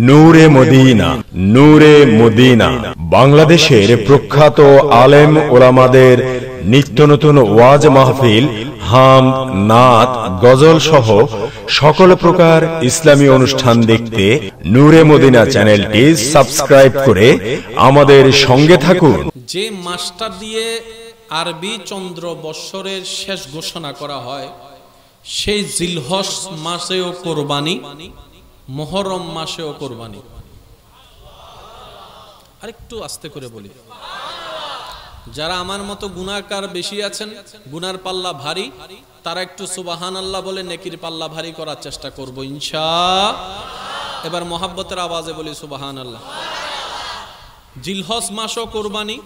নূরে Medina. নূরে Medina বাংলাদেশের প্রখ্যাত আলেম ওলামাদের নিত্য নতুন ওয়াজ মাহফিল, হামদ, নাত, গজল সহ সকল প্রকার ইসলামী অনুষ্ঠান দেখতে নূরে মদিনা চ্যানেলটি সাবস্ক্রাইব করে আমাদের সঙ্গে থাকুন। যে মাসটা দিয়ে আরবি চন্দ্র বৎসরের শেষ ঘোষণা করা হয়, সেই জিলহজ মাসেও কোরবানি, মুহররম মাসেও কোরবানি। আরেকটু আস্তে করে বলি, যারা আমার মতো গুনাহগার বেশি আছেন, গুনার পাল্লা ভারী, তারা একটু সুবহানাল্লাহ বলে নেকির পাল্লা ভারী করার চেষ্টা করব ইনশাআল্লাহ। এবার মহাব্বতের আওয়াজে বলি সুবহানাল্লাহ। জিলহজ মাসও কোরবানি,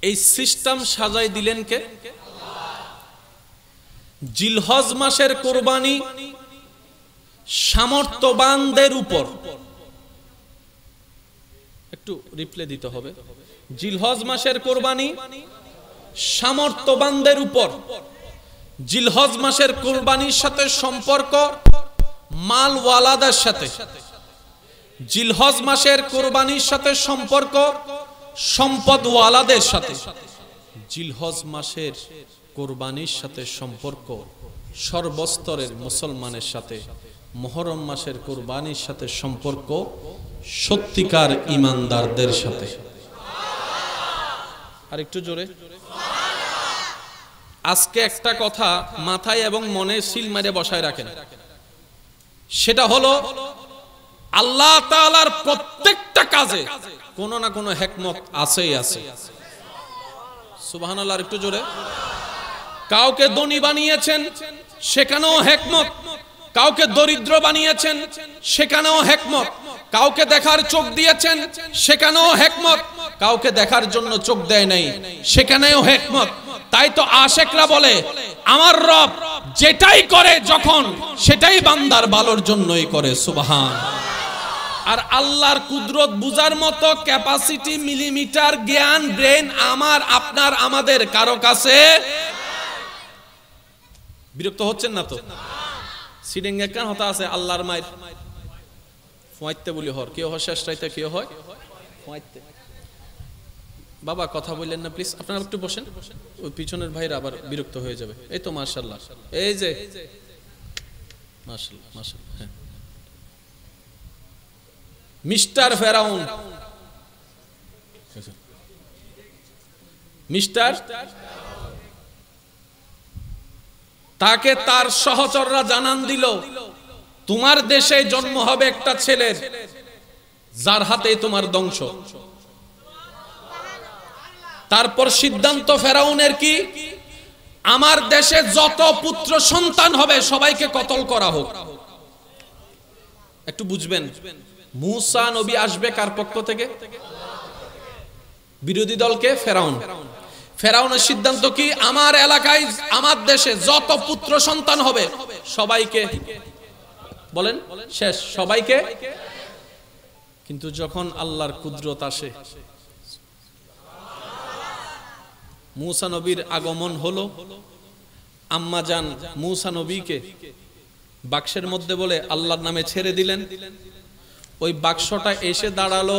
এই সিস্টেম সাজাই দিলেন কে? জিলহজ মাসের কোরবানি সামর্থ্যবানদের উপর, একটু রিপ্লে দিতে হবে। জিলহজ মাসের কোরবানি সামর্থ্যবানদের উপর। জিলহজ মাসের কোরবানির সাথে সম্পর্ক মালওয়ালাদের সাথে। জিলহজ মাসের কোরবানির সাথে সম্পর্ক সম্পদওয়ালাদের সাথে। জিলহজ মাসের কোরবানির সাথে সম্পর্ক সর্বস্তরের মুসলমানের সাথে। মুহররম মাসের কোরবানির সাথে সম্পর্ক সত্যিকার ঈমানদারদের সাথে। আর একটু জোরে। আজকে একটা কথা মাথায় এবং মনে সিল মেরে বসায় রাখেন, সেটা হলো আল্লাহ তাআলার প্রত্যেকটা কাজে কোনো না কোনো হিকমত আছেই আছে। সুবহানাল্লাহ। একটু জোরে। কাউকে ধনী বানিয়েছেন, সেখানেও হিকমত। কাউকে দরিদ্র বানিয়েছেন, সেখানেও হিকমত। কাউকে দেখার চোখ দিয়েছেন, সেখানেও হিকমত। কাউকে দেখার জন্য চোখ দেয় নাই, সেখানেও হিকমত। তাই তো আশিকরা বলে, আমার রব যেটাই করে যখন, সেটাই বান্দার ভালোর জন্যই করে। সুবহানাল্লাহ। আর আল্লাহর কুদরত বুঝার মতো ক্যাপাসিটি, মিলিমিটার জ্ঞান, ব্রেন আমার, আপনার, আমাদের কারো কাছে। বিরক্ত হচ্ছেন না তো? সিডিং একখান হতা আছে, আল্লাহর মায়ের ফুয়াইতে বলি হর, কেউ হয় শেষ রাইতে, কেউ হয় ফুয়াইতে। বাবা কথা বললেন না প্লিজ, আপনারা একটু বসেন, ওই পিছনের ভাইরা আবার বিরক্ত হয়ে যাবে। এই তো মাশাআল্লাহ, এই যে মাশাআল্লাহ মাশাআল্লাহ। হ্যাঁ, মিস্টার ফেরাউন, মিস্টার, তাকে তার সহচররা জানান দিল, তোমার দেশে জন্ম হবে একটা ছেলের, যার হাতে তোমার ধ্বংস। তারপর সিদ্ধান্ত ফেরাউনের কি? আমার দেশে যত পুত্র সন্তান হবে সবাইকে কতল করা হোক। একটু বুঝবেন, মূসা নবী আসবে কার পক্ষ থেকে? বিরোধী দলকে, ফেরাউন। ফেরাউনের সিদ্ধান্ত কি? আমার এলাকায়, আমার দেশে যত পুত্র সন্তান হবে সবাইকে, বলেন শেষ, সবাইকে। কিন্তু যখন আল্লাহর কুদরত আসে, মূসা নবীর আগমন হলো, আম্মা জান মূসা নবীকে বাক্সের মধ্যে বলে আল্লাহর নামে ছেড়ে দিলেন। ওই বাক্সটা এসে দাঁড়ালো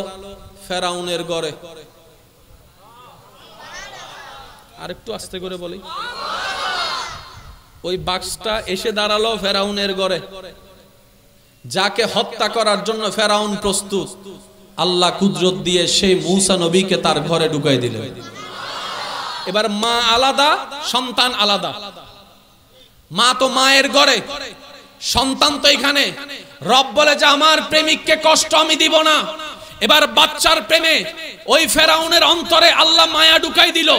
ফেরাউনের ঘরে। আরেকটু আস্তে করে বলি, ওই বাক্সটা এসে দাঁড়ালো ফেরাউনের ঘরে। যাকে হত্যা করার জন্য ফেরাউন প্রস্তুত, আল্লাহ কুদরত দিয়ে সেই মূসা নবীকে তার ঘরে ঢুকাই দিলেন। এবার মা আলাদা, সন্তান আলাদা। মা তো মায়ের ঘরে, সন্তান তো এখানে। রব বলে যে আমার প্রেমিককে কষ্ট আমি দিব না। এবার বাচ্চার প্রেমে ওই ফেরাউনের অন্তরে আল্লাহ মায়া ঢুকাই দিল।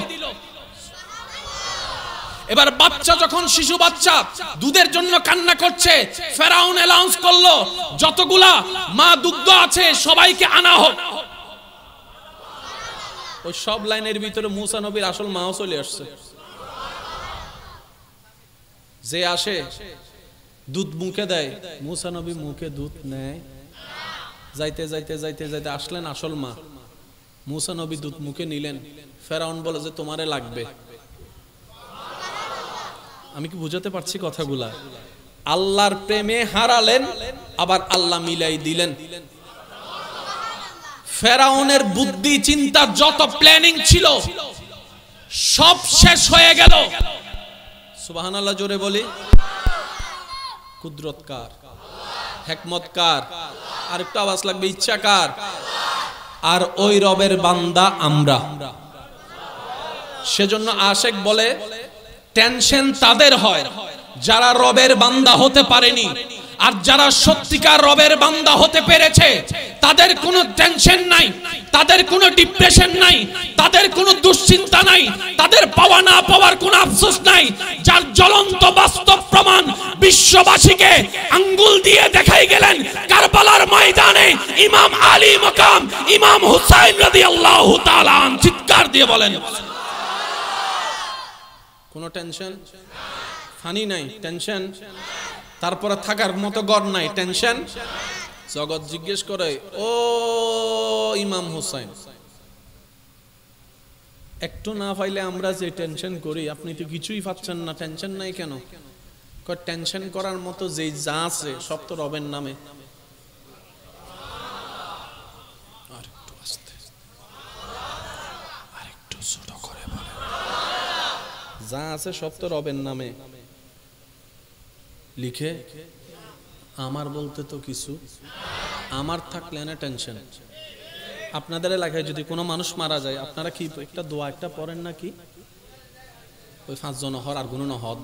এবার বাচ্চা যখন, শিশু বাচ্চা দুধের জন্য কান্না করছে, ফেরাউন অ্যানাউন্স করলো যতগুলা মা দুগ্ধ আছে সবাইকে আনা হোক। ওই সব লাইনের ভিতরে মূসা নবীর আসল মাও চলে আসছে। যে আসে দুধ মুখে দেয়, মূসা নবী মুখে দুধ নেয়। যাইতে যাইতে যাইতে যাইতে আসলেন আসল মা। মূসা নবী দুধ মুখে নিলেন। ফেরাউন বলে যে তোমারে লাগবে। আমি কি বুঝাতে পারছি কথাগুলা? আল্লাহর প্রেমে হারালেন, আবার আল্লাহ মিলাই দিলেন। ফেরাউনের বুদ্ধি চিন্তার যত প্ল্যানিং ছিল সব শেষ হয়ে গেল। সুবহানাল্লাহ জোরে বলি। কুদরত কার? হিকমত কার? আর একটু আওয়াজ লাগবে, ইচ্ছা কার? আর ওই রবের বান্দা আমরা। সেজন্য আশেক বলে টেনশন তাদের হয় যারা রবের বান্দা হতে পারেনি, আর যারা সত্যিকার রবের বান্দা হতে পেরেছে তাদের কোনো টেনশন নাই, তাদের কোনো ডিপ্রেশন নাই, তাদের কোনো দুশ্চিন্তা নাই, তাদের পাওয়া না পাওয়ার কোনো আফসোস নাই। যার জ্বলন্ত বাস্তব প্রমাণ বিশ্ববাসীকে আঙ্গুল দিয়ে দেখাই গেলেন কারবালার ময়দানে ইমাম আলী মাকাম ইমাম হুসাইন রাদিয়াল্লাহু তাআলা চিৎকার দিয়ে বলেন, কোনো টেনশন ফানি নাই, টেনশন তারপরে থাকার মতো ঘর নাই, টেনশন। জগৎ জিজ্ঞেস করে, ও ইমাম হুসাইন, একটু না পাইলে আমরা যে টেনশন করি, আপনি তো কিছুই পাচ্ছেন না, টেনশন নাই কেন? টেনশন করার মতো যে যা আছে সব তো রবের নামে। আরেকটু আস্তে, আরেকটু ছোট করে বলেন, যা আছে সব তো রবের নামে লিখে। আমার বলতে তো কিছু, আমার থাকলে না টেনশন। আপনাদের এলাকায় যদি কোনো মানুষ মারা যায়, আপনারা কি একটা দোয়া একটা পড়েন নাকি? ওই 5 জন হর আর গুণ নহদ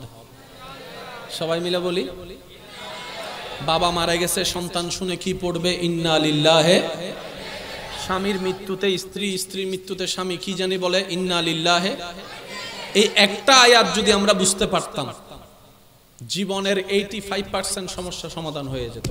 সবাই মিলে বলি, বাবা মারা গেছে, সন্তান শুনে কি পড়বে? ইন্না লিল্লাহি। স্বামীর মৃত্যুতে স্ত্রী, স্ত্রীর মৃত্যুতে স্বামী কি জানি বলে? ইন্না লিল্লাহি। এই একটা আয়াত যদি আমরা বুঝতে পারতাম, জীবনের 85% সমস্যা সমাধান হয়ে যেত।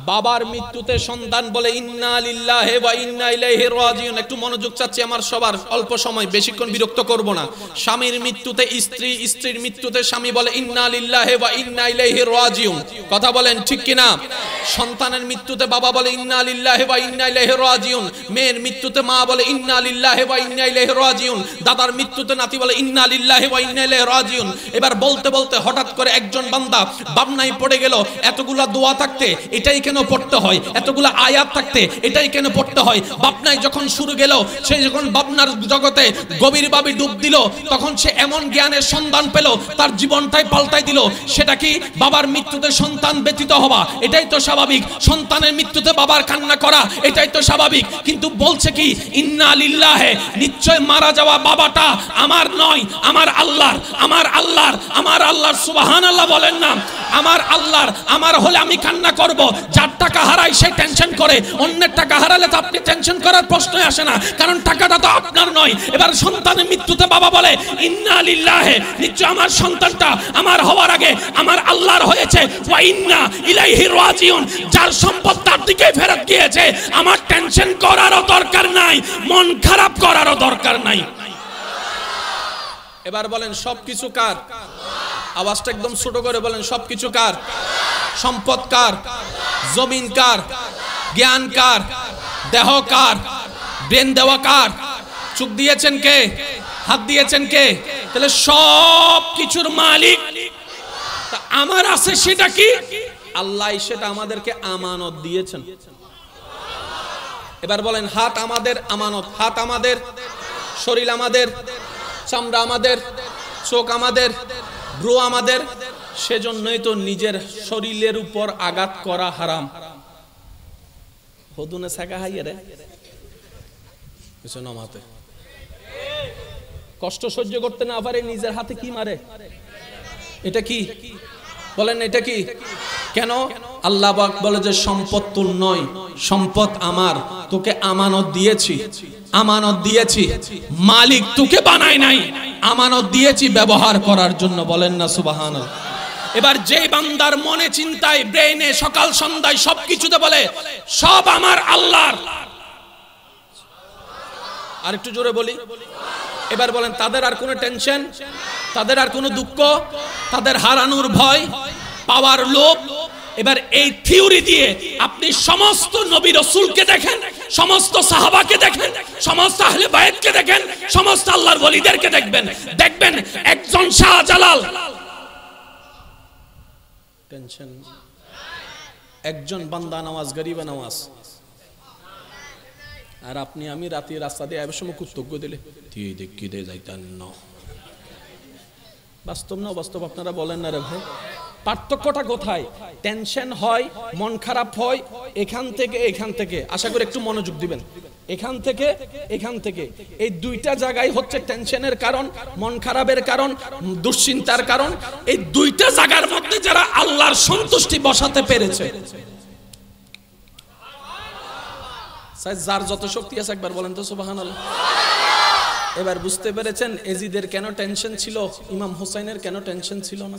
বাবার মৃত্যুতে সন্তান বলে ইন্না লিল্লাহি ওয়া ইন্না ইলাইহি রাজিউন। একটু মনোযোগ চাচ্ছি আমার সবার, অল্প সময়, বেশিক্ষণ বিরক্ত করব না। স্বামীর মৃত্যুতে স্ত্রী, স্ত্রীর মৃত্যুতে স্বামী বলে ইন্না লিল্লাহি ওয়া ইন্না ইলাইহি রাজিউন। কথা বলেন ঠিক কিনা? সন্তানের মৃত্যুতে বাবা বলে ইন্না লিল্লাহি ওয়া ইন্না ইলাইহি রাজিউন। মেয়ের মৃত্যুতে মা বলে ইন্না লিল্লাহি ওয়া ইন্না ইলাইহি রাজিউন। দাদার মৃত্যুতে নাতি বলে ইন্না লিল্লাহি ওয়া ইন্না ইলাইহি রাজিউন। এবার বলতে বলতে হঠাৎ করে একজন বান্দা ভাবনায় পড়ে গেল, এতগুলা দোয়া থাকতে এটাই কেন পড়তে হয়? এতগুলা আয়াত থাকতে এটাই কেন পড়তে হয়? ভাবনায় যখন শুরু গেল, সে যখন ভাবনার জগতে গভীরভাবে ডুব দিল, তখন সে এমন জ্ঞানের সন্ধান পেল, তার জীবনটাই পাল্টাই দিল। সেটা কি? বাবার মৃত্যুতে সন্তান ব্যতীত হওয়া, এটাই তো স্বাভাবিক। সন্তানের মৃত্যুতে বাবার কান্না করা, এটাই তো স্বাভাবিক। কিন্তু বলছে কি? ইন্না লিল্লাহি, নিশ্চয় মারা যাওয়া বাবাটা আমার নয়, আমার আল্লাহর। আমার আল্লাহর, আমার আল্লাহর। সুবহানাল্লাহ বলেন না? আমার আল্লাহর। আমার হলে আমি কান্না করব। যার টাকা হারাই সে টেনশন করে, অন্যের টাকা হারালে তো আপনি টেনশন করার প্রশ্নই আসে না, কারণ টাকাটা তো আপনার নয়। এবার সন্তানের মৃত্যুতে বাবা বলে ইন্না লিল্লাহি, নিশ্চয় আমার সন্তানটা আমার হওয়ার আগে আমার আল্লাহর হয়েছে, ওয়া ইন্না ইলাইহি রাজিউন। যার সম্পদ তার দিকে ফেরত গিয়েছে, আমার টেনশন করারও দরকার নাই, মন খারাপ করারও দরকার নাই। এবার বলেন সবকিছু কার? আওয়াজটা একদম ছোট করে বলেন, সবকিছু কার? সম্পদ কার? জমিন কার? জ্ঞান কার? দেহ কার? ব্রেন দেওয়া কার? চোখ দিয়েছেন কে? হাত দিয়েছেন কে? তাহলে সব কিছুর মালিক আমার আছে, সেটা কি? আল্লাহ সেটা আমাদেরকে আমানত দিয়েছেন। এবার বলেন হাত আমাদের আমানত, হাত আমাদের, শরীর আমাদের, চামড়া আমাদের, চোখ আমাদের, ব্রু আমাদের। সেজন্যই তো নিজের শরীরের উপর আঘাত করা হারাম। হদুনে ছাকা হাইয়ে রে কিছু নামাতে, কষ্ট সহ্য করতে না পারে নিজের হাতে কি মারে? এটা কি বলেন? এটা কি? কেন? আল্লাহ পাক বলে যে সম্পদ তোর নয়, সম্পদ আমার, তোকে আমানত দিয়েছি, আমানত দিয়েছি। মালিক তোকে বানায় নাই, আমানত দিয়েছি ব্যবহার করার জন্য। বলেন না সুবহানাল্লাহ? এবার যে বান্দার মনে, চিন্তায়, ব্রেইনে, সকাল সন্ধ্যায় সবকিছুতে বলে সব আমার আল্লাহর, আর একটু জোরে বলি। এবার বলেন তাদের আর কোনো টেনশন, তাদের আর কোনো দুঃখ, তাদের হারানোর ভয়, পাওয়ার লোভ, এবার এই থিওরি দিয়ে আপনি সমস্ত নবী রাসূলকে দেখেন, সমস্ত সাহাবাকে দেখেন, সমস্ত আহলে বায়াতকে দেখেন, সমস্ত আল্লাহর ওলিদেরকে দেখবেন, দেখবেন একজন শাহজালাল টেনশন, একজন বান্দা নামাজ গরিবা নামাজ, আর আপনি আমি রাতে রাস্তা দিয়ে আবার সময় কর্তব্য দিলে তুই দেখি দে যাইতেন না। বাস্তব না বাস্তব আপনারা বলেন না রে ভাই? পার্থক্যটা কোথায়? টেনশন হয়, মন খারাপ হয় এখান থেকে এখান থেকে, আশা করি একটু মনোযোগ দিবেন, এখান থেকে এখান থেকে, এই দুইটা জায়গায় হচ্ছে টেনশনের কারণ, মন খারাপের কারণ, দুশ্চিন্তার কারণ। এই দুইটা জায়গার মধ্যে যারা আল্লাহর সন্তুষ্টি বসাতে পেরেছে, যার যত শক্তি আছে একবার বলেন তো সুবহানাল্লাহ। এবার বুঝতে পেরেছেন এজিদের কেন টেনশন ছিল, ইমাম হুসাইনের কেন টেনশন ছিল না?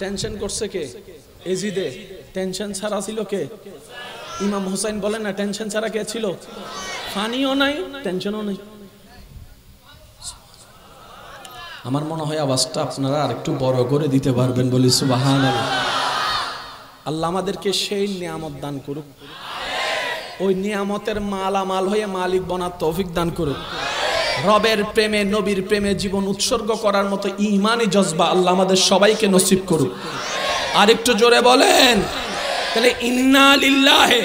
টেনশন করছে কে? এজিদে। টেনশন ছাড়া ছিল কে? ইমাম হুসাইন বলেন না টেনশন ছাড়া কে ছিল? ফানিও নাই, টেনশনও নাই। আমার মনে হয় আওয়াজটা আপনারা আরেকটু বড় করে দিতে পারবেন, বলি সুবহানাল্লাহ। আল্লাহ আমাদেরকে সেই নিয়ামত দান করুক, ওই নিয়ামতের মালামাল হয়ে মালিক বনার তৌফিক দান করুক। রবের প্রেমে, নবীর প্রেমে জীবন উৎসর্গ করার মতো ঈমানি জজবা আল্লাহ আমাদের সবাইকে নসিব করুক। আর একটু জোরে বলেন তাহলে ইন্না লিল্লাহি।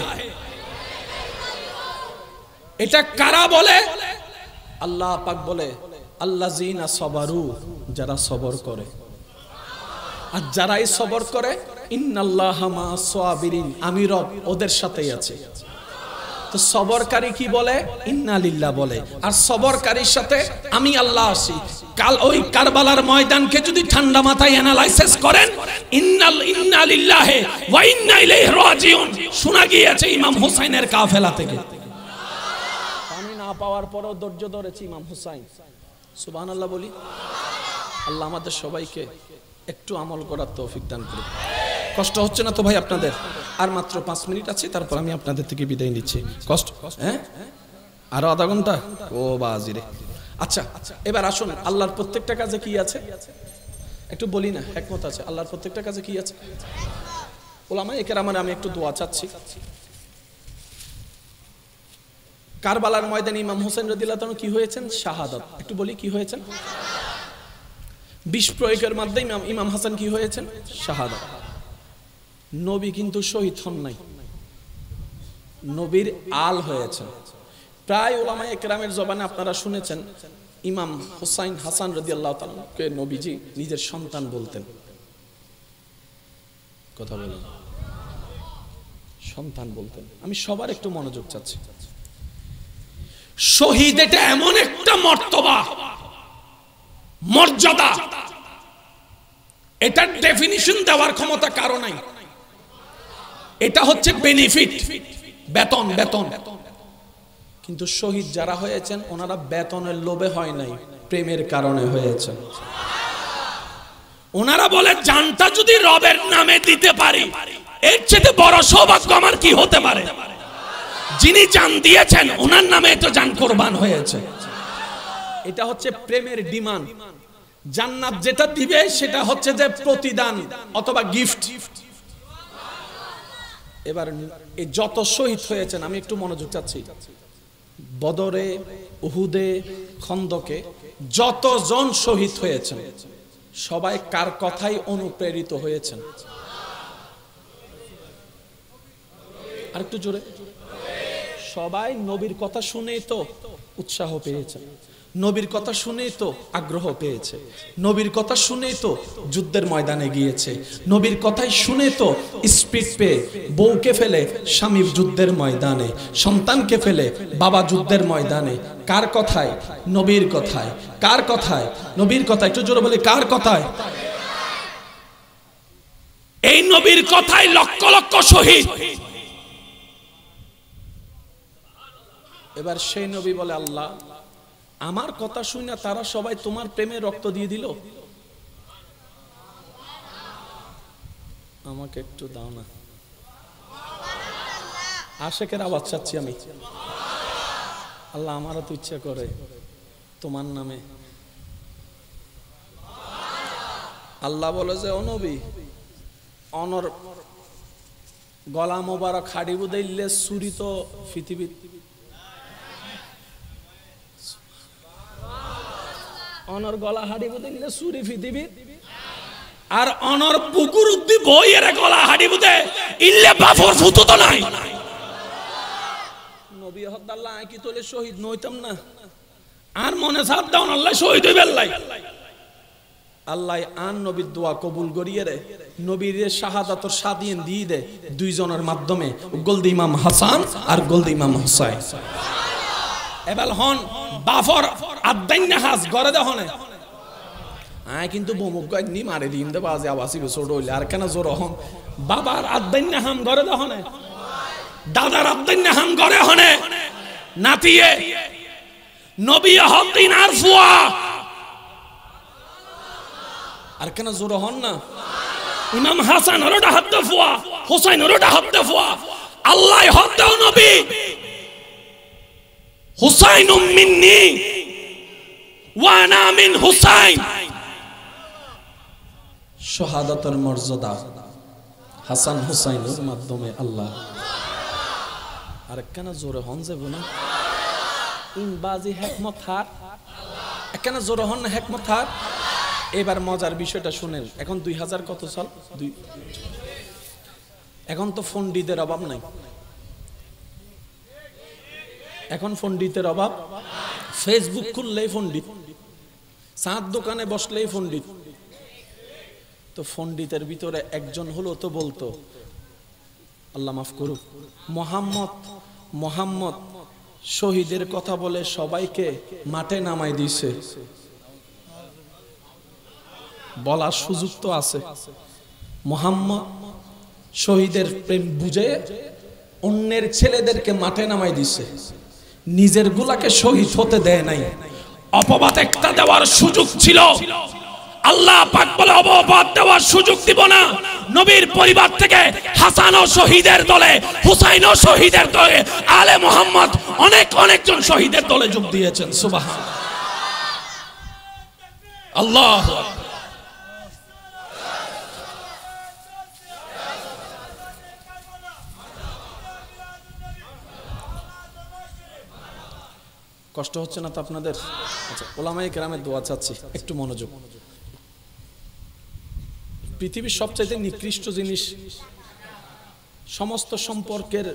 এটা কারা বলে? আল্লাহ পাক বলে আল্লাযিনা সাবারু, যারা সবর করে। আর যারাই সবর করে ইন্নাল্লাহা মা'আস সাবিরিন, আমি রব ওদের সাথেই আছে। তো সবরকারী কি বলে? ইন্না লিল্লাহ বলে। আর সবরকারীর সাথে আমি আল্লাহ আছি। কাল ওই কারবালার ময়দানকে যদি ঠান্ডা মাথায় অ্যানালাইসিস করেন, ইন্না লিল্লাহি ওয়া ইন্না ইলাইহি রাজিউন শোনা গিয়েছে ইমাম হুসাইনের কাফেলা থেকে। পানি না পাওয়ার পরেও ধৈর্য ধরেছে ইমাম হুসাইন। সুবহানাল্লাহ বলি। আল্লাহ আমাদের সবাইকে একটু আমল করার তৌফিক দান করুন। কষ্ট হচ্ছে না তো ভাই আপনাদের? আর মাত্র 5 মিনিট আছে, তারপর আমি আপনাদের থেকে বিদায় নিচ্ছি। কষ্ট? হ্যাঁ, আরো আধা ঘন্টা? ও বাজিরে। আচ্ছা, এবার আসুন আল্লাহর প্রত্যেকটা কাজে কি আছে একটু বলি না, হিকমত আছে। আল্লাহর প্রত্যেকটা কাজে কি আছে? উলামায়ে কেরামের আমি একটু দোয়া চাচ্ছি। কারবালার ময়দানে ইমাম হোসেন রাদিয়াল্লাহু তাআলা কি হয়েছেন? শাহাদাত। একটু বলি কি হয়েছেন? বিষ প্রয়োগের মাধ্যমে ইমাম হাসান কি হয়েছেন? শাহাদাত। নবী কিন্তু শহীদ হন নাই, নবীর আল হয়েছেন। প্রায় উলামায়ে কেরামের জবানে আপনারা শুনেছেন ইমাম হুসাইন হাসান রাদিয়াল্লাহু তাআলাকে নবীজি নিজের সন্তান বলতেন। কথা বলেন, সন্তান বলতেন। আমি সবার একটু মনোযোগ চাচ্ছি। শহীদ এটা এমন একটা মর্তবা, মর্যাদা, এটার ডেফিনিশন দেওয়ার ক্ষমতা কারো নাই। এটা হচ্ছে বেনিফিট, বেতন। বেতন কিন্তু শহীদ যারা হয়েছেন ওনারা বেতনের লোভে হয় নাই, প্রেমের কারণে হয়েছে। ওনারা বলে জানটা যদি রবের নামে দিতে পারি এর চেয়ে বড় সৌভাগ্য আমার কি হতে পারে। যিনি জান দিয়েছেন ওনার নামে তো জান কোরবান হয়েছে। এটা হচ্ছে প্রেমের ডিমান্ড। জান্নাত যেটা দিবে সেটা হচ্ছে যে প্রতিদান অথবা গিফট। এবার এই যত শহীদ হয়েছেন আমি একটু মনোযোগ চাচ্ছি। বদরে, উহুদে, খন্দকে যতজন শহীদ হয়েছেন সবাই কার কথাই অনুপ্রেরিত হয়েছেন? আরেকটু জোরে। সবাই নবীর কথা শুনেই তো উৎসাহ পেয়েছে, নবীর কথা শুনেই তো আগ্রহ পেয়েছে, নবীর কথা শুনেই তো যুদ্ধের ময়দানে গিয়েছে, নবীর কথাই শুনে তো স্পিড পেয়ে বউকে ফেলে স্বামী যুদ্ধের ময়দানে, সন্তানকে ফেলে বাবা যুদ্ধের ময়দানে। কার কথায়? নবীর কথায়। কার কথায়? নবীর কথায়। একটু জোরে বলি, কার কথায়? এই নবীর কথায় লক্ষ লক্ষ শহীদ। এবার সেই নবী বলে আল্লাহ আমার কথা শুনে তারা সবাই তোমার প্রেমে রক্ত দিয়ে দিল, আমাকে একটু দাও না। আশেকের আওয়াজ চাচ্ছি আমি। আল্লাহ আমারও তো ইচ্ছা করে তোমার নামে আল্লাহ বলে যে ও নবী অনর গলা মোবারক হাড়ি বুদাইলে চুরি তো পৃথিবীর অনর গলা হাড়ি বুদাইলে চুরি পৃথিবীর আর অনর পুকুর উদ্দি বইয়ের গলা হাড়ি বুদে ইল্লে বাফর ফুতো তো নাই নবী হদ্দাল্লাহ কি তোলে শহীদ নইতাম না আর মনে সাথ দাও আল্লাহ শহীদ হইবেন লাই আল্লাহ আন নবীর দোয়া কবুল করিয়ে রে নবীর শাহাদাতর স্বাধীন দিয়ে দে দুইজনের মাধ্যমে গোলদি ইমাম হাসান আর গোলদি ইমাম হুসাইন এবাল হন বাফর আদাইন হাজ গরে দহনে আয় কিন্তু বমুক গাইনি মারে দিন দে বাজে আবাসি ছোট হইলে আর কেন জোর হন বাবার আদাইন হাম গরে দহনে দাদার আদাইন হাম গরে হনে নাতিয়ে নবী হদ্দিন আর ফুয়া আর কেন জোর হন না ইমাম হাসান ওরটা হাত ফুয়া হুসাইন ওরটা হাত ফুয়া আল্লাহ হাত দাও নবী হুসাইনুম মিন্নি ওয়া আনা মিন হুসাইন শাহাদাতের মর্যাদা হাসান হুসাইনের মাধ্যমে আল্লাহ আর কেন জোরে হন যাব না ইন বাজি হিকমত হার কেন জোরে হন না হিকমত হার এবার মজার বিষয়টা শুনেন এখন 2000 কত সাল এখন তো পণ্ডিতের অভাব নাই এখন পণ্ডিতের অভাব ফেসবুক খুললেই পণ্ডিত চাঁদ দোকানে বসলেই পণ্ডিত তো পণ্ডিতের ভিতরে একজন হলো তো বলতো আল্লাহ মাফ করুক মোহাম্মদ শহীদের কথা বলে সবাইকে মাঠে নামাই দিয়েছে বলার সুযোগ তো আছে মোহাম্মদ শহীদের প্রেম বুঝে অন্যের ছেলেদেরকে মাঠে নামাই দিছে নিজের গুলাকে শহীদ হতে দেয় নাই অপবাদ একটা দেওয়ার সুযোগ ছিল আল্লাহ পাক বলে অপবাদ দেওয়ার সুযোগ দিব না নবীর পরিবার থেকে হাসান ও শহীদের দলে হুসাইন ও শহীদের দলে আলে মোহাম্মদ অনেকজন শহীদের দলে যোগ দিয়েছেন সুবহানাল্লাহ আল্লাহু আকবার কষ্ট হচ্ছে না তো আপনাদের আচ্ছা ওলামায়ে কেরামের দোয়া চাচ্ছি একটু মনোযোগ পৃথিবীর সবচাইতে নিকৃষ্ট জিনিস সমস্ত সম্পর্কের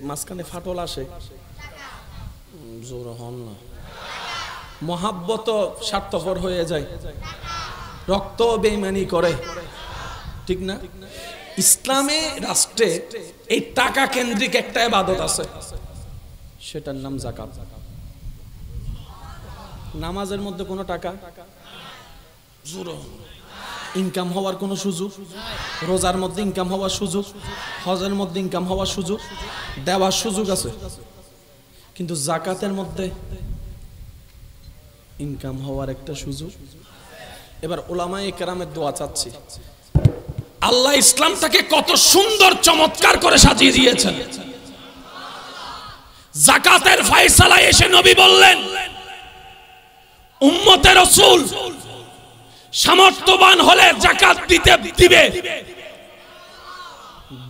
মাঝখানে ফাটল আসে জোর হন না মহাব্বত স্বার্থপর হয়ে যায় রক্ত বেঈমানি করে ঠিক না ইসলামে রাষ্ট্রে এই টাকা কেন্দ্রিক একটা ইবাদত আছে সেটার নাম যাকাত নামাজের মধ্যে কোনো টাকা ইনকাম হওয়ার কোনো সুযোগ রোজার মধ্যে ইনকাম হওয়ার সুযোগ হজের মধ্যে ইনকাম হওয়ার সুযোগ দেওয়ার সুযোগ আছে কিন্তু যাকাতের মধ্যে ইনকাম হওয়ার একটা সুযোগ এবার উলামায়ে কেরামের দোয়া চাচ্ছি আল্লাহ ইসলামটাকে কত সুন্দর চমৎকার করে সাজিয়ে দিয়েছেন যাকাতের ফয়সালায় এসে নবী বললেন উম্মতে রাসূল সামর্থ্যবান হলে যাকাত দিবে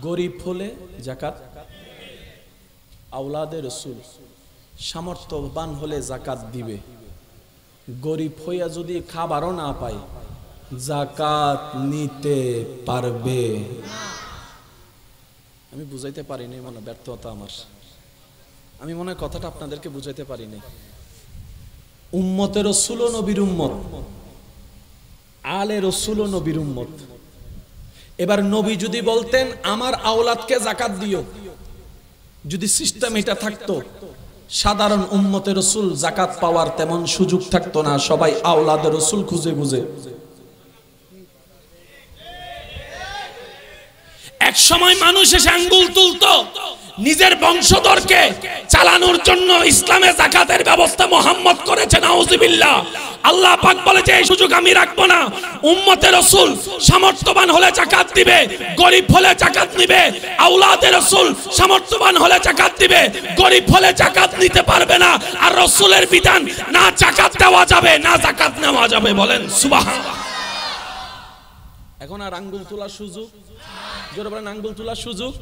গরীব হলে যাকাত আওলাদে রাসূল সামর্থ্যবান হলে যাকাত দিবে গরীব হইয়া যদি খাবারও না পায় যাকাত নিতে পারবে আমি বুঝাইতে পারিনি মনে ব্যর্থতা আমার আমি মনে হয় কথাটা আপনাদেরকে বুঝাইতে পারিনি উম্মতে রাসূল ও নবীর উম্মত আলে রাসূল ও নবীর উম্মত এবার নবী যদি বলতেন আমার আওলাদকে যাকাত দিও যদি সিস্টেম এটা থাকতো সাধারণ উম্মতে রাসূল যাকাত পাওয়ার তেমন সুযোগ থাকতো না সবাই আওলাদে রাসূল খুঁজে খুঁজে এক সময় মানুষ এসে আঙ্গুল তুলতো নিজের বংশধরকে চালানোর জন্য ইসলামে যাকাতের ব্যবস্থা মুহাম্মদ করেছেন নাউজুবিল্লাহ আল্লাহ পাক বলে যে এই সুযোগ আমি রাখবো না উম্মতে রাসূল সামর্থ্যবান হলে যাকাত দিবে গরীব হলে যাকাত নিবে আওলাদে রাসূল সামর্থ্যবান হলে যাকাত দিবে গরীব হলে যাকাত নিতে পারবে না আর রাসূলের বিধান না যাকাত দেওয়া যাবে না যাকাত নেওয়া যাবে বলেন সুবহানাল্লাহ এখন আর আঙ্গুল তোলার সুযোগ, জোরে বলেন আঙ্গুল তোলার সুযোগ,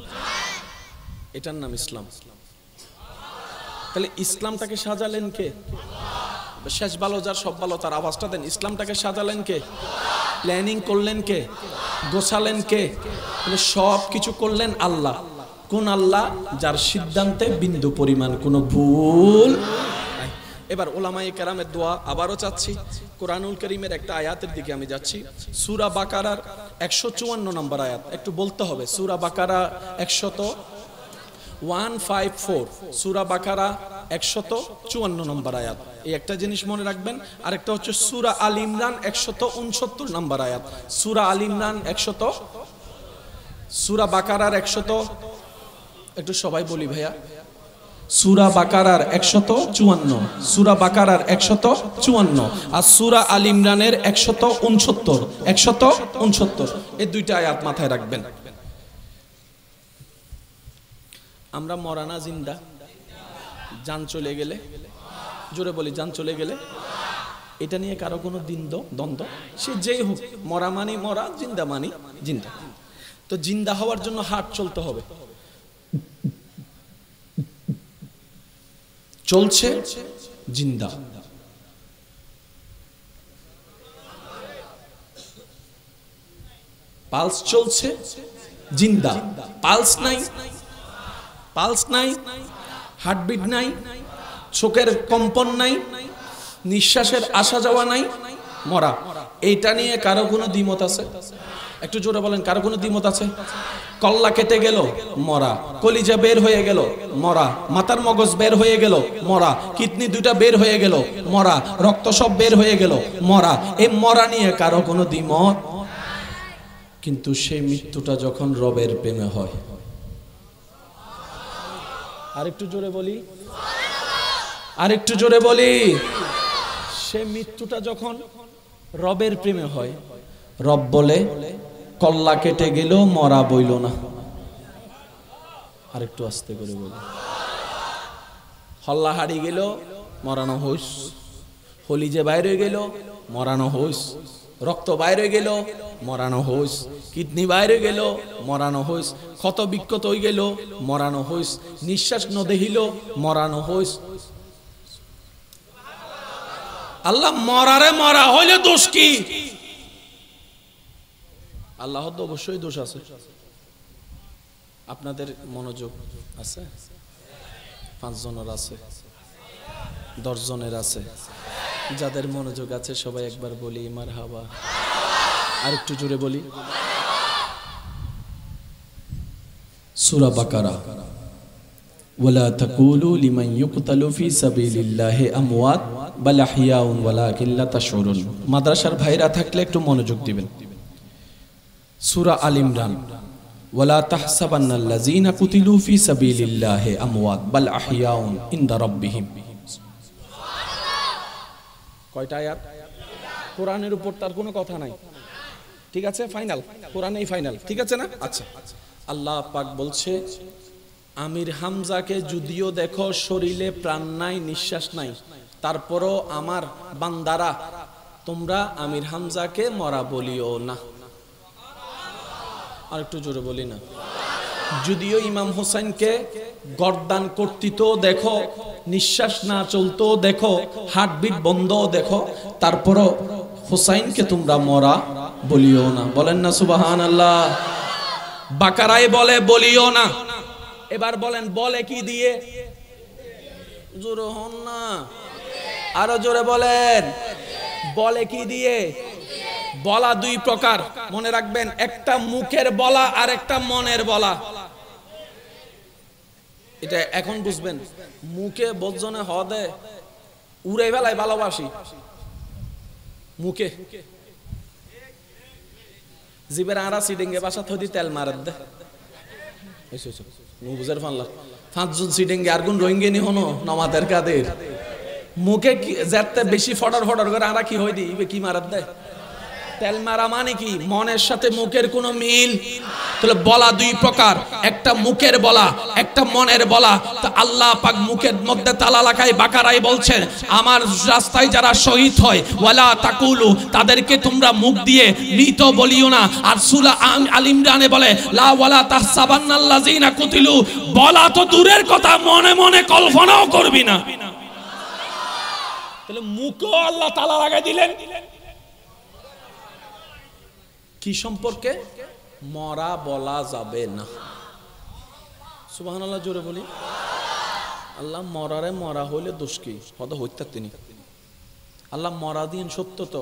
এটার নাম ইসলাম। তাহলে ইসলামটাকে সাজালেন কে? শেষ ভালো যার সব ভালো তার আওয়াজটা দেন। ইসলামটাকে সাজালেন কে? প্ল্যানিং করলেন কে? গোছালেন কে? সব কিছু করলেন আল্লাহ। কোন আল্লাহ? যার সিদ্ধান্তে বিন্দু পরিমাণ কোনো ভুল। এবার ওলামায়ে কেরামের দোয়া আবারও চাচ্ছি। কোরআনুল কারীমের একটা আয়াতের দিকে আমি যাচ্ছি, সূরা বাকারার 154 নম্বর আয়াত। একটু বলতে হবে, সূরা বাকারা 154, সূরা বাকারা 154 নম্বর আয়াত। এই একটা জিনিস মনে রাখবেন। আরেকটা হচ্ছে সূরা আল ইমরান 169 নম্বর আয়াত। সূরা আল ইমরান সূরা বাকারার 100, একটু সবাই বলি ভাইয়া, সূরা বাকারার 154, সূরা বাকারার 154 আর সূরা আল ইমরানের 169। এই দুইটা আয়াত মাথায় রাখবেন। আমরা মরা না জিন্দা? জান চলে গেলে, জোরে বলি জান চলে গেলে, এটা নিয়ে কারো কোনো দ্বন্দ্ব? সে যেই হোক, মরা মানি মরা, জিন্দা মানি জিন্দা। তো জিন্দা হওয়ার জন্য হার্ট চলতে হবে। চলছে জিন্দা, পালস চলছে জিন্দা। পালস নাই, হার্টবিট নাই, চোখের কম্পন নাই, নিঃশ্বাসের আসা যাওয়া নাই, মরা। এইটা নিয়ে কারো কোনো দ্বিমত আছে? একটু জোরে বলেন, কারো কোনো দ্বিমত আছে? কল্লা কেটে গেল, মরা। কলিজা বের হয়ে গেল, মরা। মাথার মগজ বের হয়ে গেল, মরা। কিডনি দুইটা বের হয়ে গেল, মরা। রক্ত সব বের হয়ে গেল, মরা। এই মরা নিয়ে কারো কোনো দ্বিমত? কিন্তু সেই মৃত্যুটা যখন রবের প্রেমে হয়, আরেকটু জোরে বলি, আরেকটু জোরে বলি, সে মৃত্যুটা যখন রবের প্রেমে হয়, রব বলে কল্লা কেটে গেল, মরা বইল না। আরেকটু আস্তে করে বলি, হল্লা হারি গেল, মরানো হইস। হলিজে বাইরে গেল, মরানো হইস। রক্ত বাইরে গেল, মরানো হইস। কিডনি বাইরে গেল, মরানো হইস। ক্ষত বিক্ষত হয়ে গেল, মরানো হইস। নিঃশ্বাস ন দেহিল, মরানো হইস। আল্লাহ মরারে মরা হইলে দোষ কি? আল্লাহ তো অবশ্যই দোষ আছে। আপনাদের মনোযোগ আছে? 5 জনের আছে, 10 জনের আছে। যাদের মনোযোগ আছে সবাই একবার বলি মারহাবা। আর একটু জোরে বলি, সূরা বাকারা, ওয়ালা তাকুলু লিমান ইউকতালু ফি সাবিলিল্লাহি আমওয়াত বাল আহইয়াউন ওয়ালাকিন লা তাশউরুন। মাদ্রাসার ভাইরা থাকলে একটু মনোযোগ দিবেন। সূরা আল ইমরান, ওয়ালা তাহসাবান্নাল্লাযীনা কুতিলু ফি সাবিলিল্লাহি আমওয়াত বাল আহইয়াউন ইনদা রাব্বিহিম। কয়টা আয়াত? কোরআনের উপর তার কোনো কথা নাই, ঠিক আছে? ফাইনাল, কোরআনেই ফাইনাল, ঠিক আছে না? আচ্ছা, আল্লাহ পাক বলছে, আমির হামজাকে যদিও দেখো শরীরে প্রাণ নাই, নিঃশ্বাস নাই, তারপরও আমার বান্দারা তোমরা আমির হামজাকে মরা বলিও না। আর একটু জোরে বলি না। যদিও ইমাম হোসেনকে গর্দান কর্তৃত দেখো, নিঃশ্বাস না চলতো দেখো, হার্টবিট বন্ধ দেখো, তারপরও হোসাইনকে তোমরা মরা বলিও না। বলেন না সুবহানাল্লাহ। বাকারায় বলে বলিও না। এবার বলেন বলে কি দিয়ে? জোরে হন না, আরো জোরে বলেন, বলে কি দিয়ে? বলা 2 প্রকার, মনে রাখবেন। একটা মুখের বলা আর একটা মনের বলা। এটা এখন বুঝবেন। মুখে বজ্জনে হদে উড়ে বেলায় ভালোবাসি, মুখে জিবের আড়া সিডিংয়ে বাসা থদি তেল মারাত দে বুঝার ফানলা 5 জন সিডিংয়ে আর গুণ রোহিঙ্গে নি হনো নমাদের কাদের মুখে যেতে বেশি ফটার ফটার করে আড়া কি হই দি কি মারাত দেয়। তেল মারা মানে কি? মনের সাথে মুখের কোনো মিল। তাহলে বলা দুই প্রকার, একটা মুখের বলা, একটা মনের বলা। তো আল্লাহ পাক মুখের মধ্যে তালা লাগায় বাকারায় বলছেন, আমার রাস্তায় যারা শহীদ হয় ওয়ালা তাকুলু, তাদেরকে তোমরা মুখ দিয়ে মৃত বলিও না। আর সূরা আল ইমরানে বলে লা ওয়ালা তাহসাবান্নাল্লাযিনা কুতিলু, বলা তো দূরের কথা, মনে মনে কল্পনাও করবি না। তাহলে মুখও আল্লাহ তালা লাগাই দিলেন কি সম্পর্কে? মরা বলা যাবে না। সুবহানাল্লাহ, জোরে বলি। আল্লাহ মরারে মরা হইলে দোষ কি? হয়তো হইতা তিনি আল্লাহ মরা দিন সত্য তো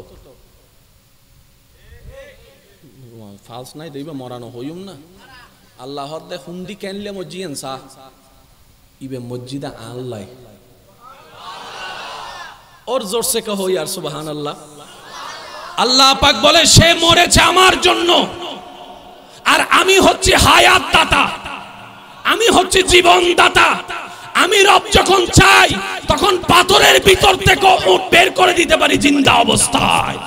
ফালস নাই দেইবা মরানো হইম না। আল্লাহ দে হুন্দি কেনলে মসজিদ সা ইবে মসজিদা আল্লাহ और जोर से कहो यार सुबहान अल्लाह। আল্লাহ পাক বলে সে মরেছে আমার জন্য, আর আমি হচ্ছি হায়াত দাতা, আমি হচ্ছি জীবন দাতা। আমি রব যখন চাই তখন পাথরের ভিতর থেকে উট বের করে দিতে পারি জিন্দা অবস্থায়।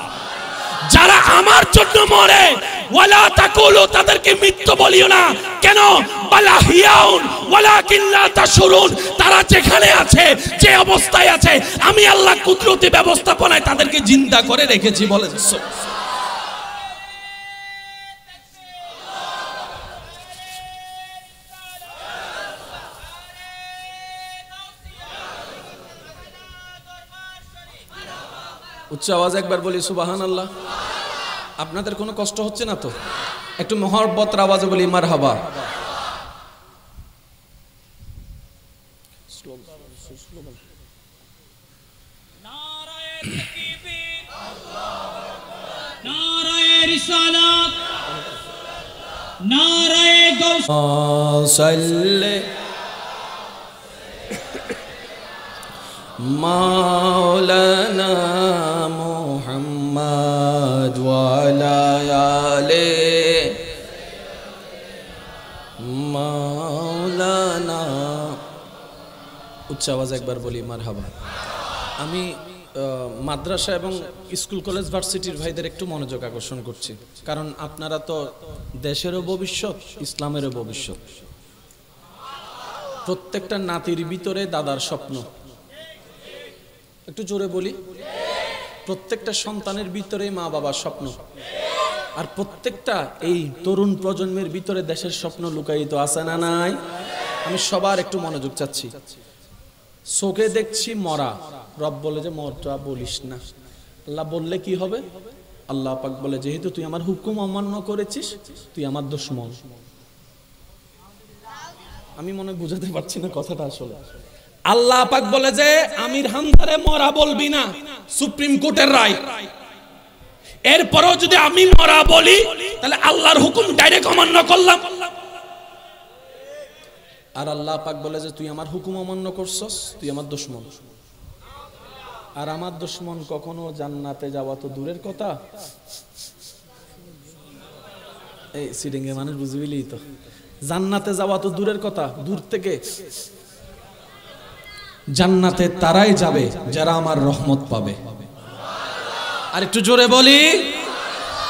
যারা আমার জন্য মরে ওয়ালা তাকুলু, তাদেরকে মৃত্যু বলিও না। কেন? বালা হিয়াউন ওয়ালাকিন লা তাশউরুন, তারা যেখানে আছে, যে অবস্থায় আছে, আমি আল্লাহ কুদরতি ব্যবস্থাপনায় তাদেরকে জিন্দা করে রেখেছি। বলেন উচ্চ আওয়াজ একবার বলি সুবহানাল্লাহ। আপনাদের কোনো কষ্ট হচ্ছে না তো? একটু মহব্বতের আওয়াজে বলি মারহাবা। নারায়ে তাকবীর, নারায়ে রিসালাত, নারায়ে গাউস সাল্লে মাওলানা মুহাম্মদ ওয়া আলা আলি মাওলানা। উচ্চ আওয়াজ একবার বলি মারহাবা। আমি মাদ্রাসা এবং স্কুল কলেজ ভার্সিটির ভাইদের একটু মনোযোগ আকর্ষণ করছি, কারণ আপনারা তো দেশেরও ভবিষ্যৎ, ইসলামেরও ভবিষ্যৎ। প্রত্যেকটা নাতির ভিতরে দাদার স্বপ্ন। একটু জোরে বলি। প্রত্যেকটা সন্তানের ভিতরে মা বাবার স্বপ্ন, আর প্রত্যেকটা এই তরুণ প্রজন্মের ভিতরে দেশের স্বপ্ন লুকায়িত আছে না নাই? আমি সবার একটু মনোযোগ চাচ্ছি। চোখে দেখছি মরা, রব বলে যে মরটা বলিস না। আল্লাহ বললে কি হবে? আল্লাহ পাক বলে যেহেতু তুই আমার হুকুম অমান্য করেছিস, তুই আমার দুশমন। আমি মনে বুঝাতে পারছি না কথাটা আসলে। আল্লাহ পাক বলে যে আমির হামজারে মরা বলবি না, সুপ্রিম কোর্টের রায়। এরপরও যদি আমি মরা বলি তাহলে আল্লাহর হুকুম ডাইরেক্ট অমান্য করলাম। আর আল্লাহ পাক বলে যে তুই আমার হুকুম অমান্য করছস, তুই আমার দুশমন। আর আমার দুশমন কখনো জান্নাতে যাওয়া তো দূরের কথা। এই সিডিং এ মানুষ বুঝবিলি তো, জান্নাতে যাওয়া তো দূরের কথা, দূর থেকে জান্নাতে তারাই যাবে যারা আমার রহমত পাবে। আর একটু জোরে বলি,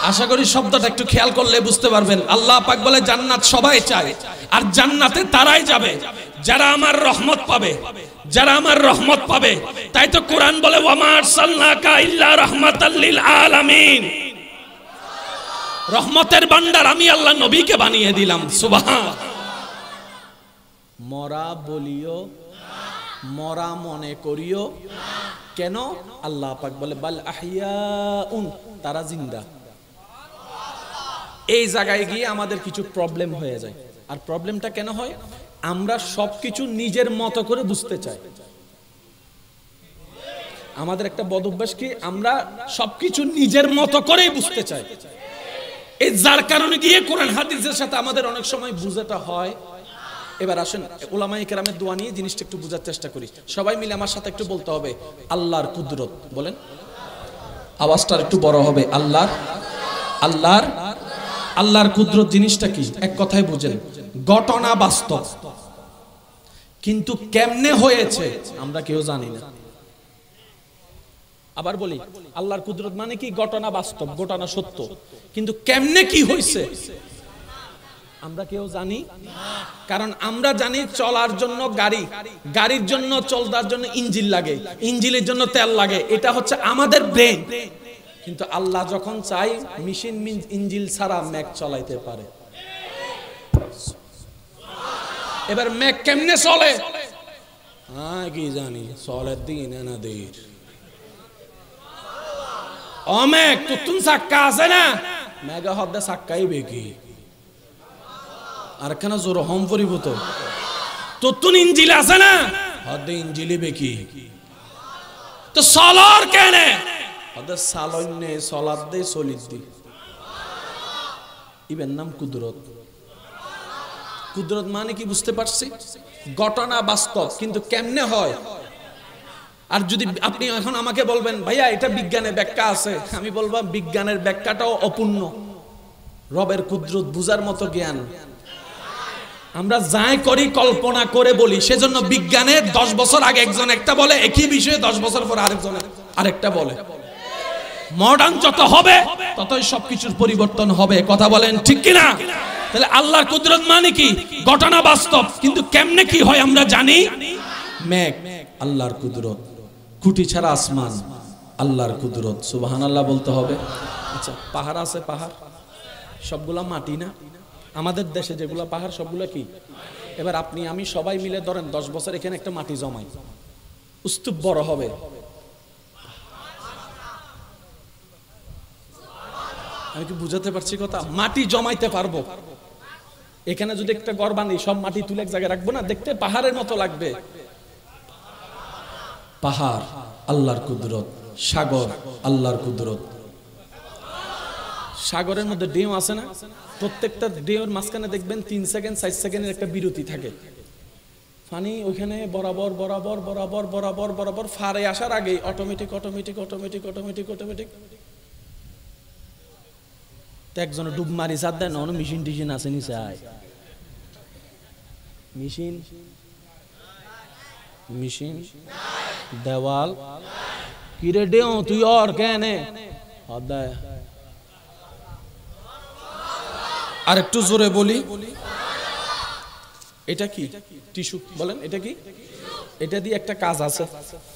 আশা করি শব্দটা একটু খেয়াল করলে বুঝতে পারবেন। আল্লাহ পাক বলে জান্নাত সবাই চায়, আর জান্নাতে তারাই যাবে যারা আমার রহমত পাবে, যারা আমার রহমত পাবে। তাই তো কোরআন বলে ওয়ামা আরসালনাকা ইল্লা রাহমাতাল লিল আলামিন, রহমতের ভান্ডার আমি আল্লাহ নবীকে বানিয়ে দিলাম। সুবহান। মরা বলিও, মরা মনে করিও। কেন? আল্লাহ পাক বলে বাল আহইয়াউন, তারা জিন্দা। এই জায়গায় গিয়ে আমাদের কিছু প্রবলেম হয়ে যায়। আর প্রবলেমটা কেন হয়? আমরা সবকিছু নিজের মতো করে বুঝতে চাই। আমাদের একটা বদ অভ্যাস কি, আমরা সবকিছু নিজের মতো করেই বুঝতে চাই। এই যার কারণে গিয়ে কোরআন হাদিসের সাথে আমাদের অনেক সময় বুঝাটা হয়। এবার আসেন উলামায়ে কেরামের দোয়া নিয়ে জিনিসটা একটু বোঝার চেষ্টা করি। সবাই মিলে আমার সাথে একটু বলতে হবে আল্লাহর কুদরত। বলেন, আওয়াজটা একটু বড় হবে। আল্লাহর কুদরত জিনিসটা কি? এক কথায় বুঝেন, ঘটনা বাস্তব, কিন্তু কেমনে হয়েছে আমরা কেউ জানি না। আবার বলি, আল্লাহর কুদরত মানে কি? ঘটনা বাস্তব, ঘটনা সত্য, কিন্তু কেমনে কি হইছে আমরা কেউ জানি না। কারণ আমরা জানি চলার জন্য গাড়ি, গাড়ির জন্য চলবার জন্য ইঞ্জিন লাগে, ইঞ্জিনের জন্য তেল লাগে, এটা হচ্ছে আমাদের ব্রেন। কিন্তু আল্লাহ যখন চাই মেশিন ইঞ্জিন ছাড়া ম্যাক চালাইতে পারে। এবার ম্যাক কেমনে চলে? হ্যাঁ কি জানি, চলের দিন এনাদের অমেক তুতুন সাক্কা আছে না, মেগা হদ্দে সাক্কাই বেকি আর কেন জোর হম পরিভূত তুতুন ইঞ্জিল আছে না, হদ্দে ইঞ্জিলি বেকি। তো সলর কেনে হদ্দে সালন্যে সলাদ দে সলিদ দি। ইবের নাম কুদরত। কুদরত মানে কি বুঝতে পারছি? ঘটনা বাস্তব, কিন্তু কেমনে হয়? আর যদি আপনি এখন আমাকে বলবেন ভাইয়া এটা বিজ্ঞানের ব্যাখ্যা আছে, আমি বলবো বিজ্ঞানের ব্যাখ্যাটাও অপূর্ণ। রবের কুদরত বুঝার মতো জ্ঞান আমরা যাই করি কল্পনা করে বলি। সেজন্য বিজ্ঞানের 10 বছর আগে একজন একটা বলে, একই বিষয়ে 10 বছর পর আরেকজন আরেকটা বলে। মডার্ন যত হবে ততই সবকিছুর পরিবর্তন হবে। কথা বলেন ঠিক কিনা? তাহলে আল্লাহর কুদরত মানে কি? ঘটনা বাস্তব, কিন্তু কেমনে কি হয় আমরা জানি। মেঘ আল্লাহর কুদরত, খুঁটি ছাড়া আসমান আল্লাহর কুদরত। সুবহানাল্লাহ বলতে হবে। আচ্ছা, পাহাড় আছে, পাহাড় সবগুলা মাটি না? আমাদের দেশে যেগুলা পাহাড় সবগুলা কি? এবার আপনি আমি সবাই মিলে ধরেন 10 বছর এখানে একটা মাটি জমাই, স্তূপ বড় হবে। আমি কি বুঝাতে পারছি কথা? মাটি জমাইতে পারবো। এখানে যদি একটা ঘর বানাই, সব মাটি তুলে এক জায়গায় রাখবো না, দেখতে পাহাড়ের মতো লাগবে। পাহাড় আল্লাহর কুদরত, সাগর আল্লাহর কুদরত। সাগরের মধ্যে ঢেউ আছে না? প্রত্যেকটা ঢেউর মাঝখানে দেখবেন 3 সেকেন্ড 4 সেকেন্ডের একটা বিরতি থাকে। পানি ওইখানে বরাবর বরাবর বরাবর বরাবর বরাবর ফারে আসার আগে automatic automatic automatic automatic automatic একজন ডুব মারি সার দেয় না, মেশিন টিশিন আছে নিচে আয় মেশিন মেশিন দেওয়াল কিরে ডেও তুই আর কেনে অধ্যায়। আর একটু জোরে বলি, এটা কি? টিস্যু বলেন, এটা কি? এটা দিয়ে একটা কাজ আছে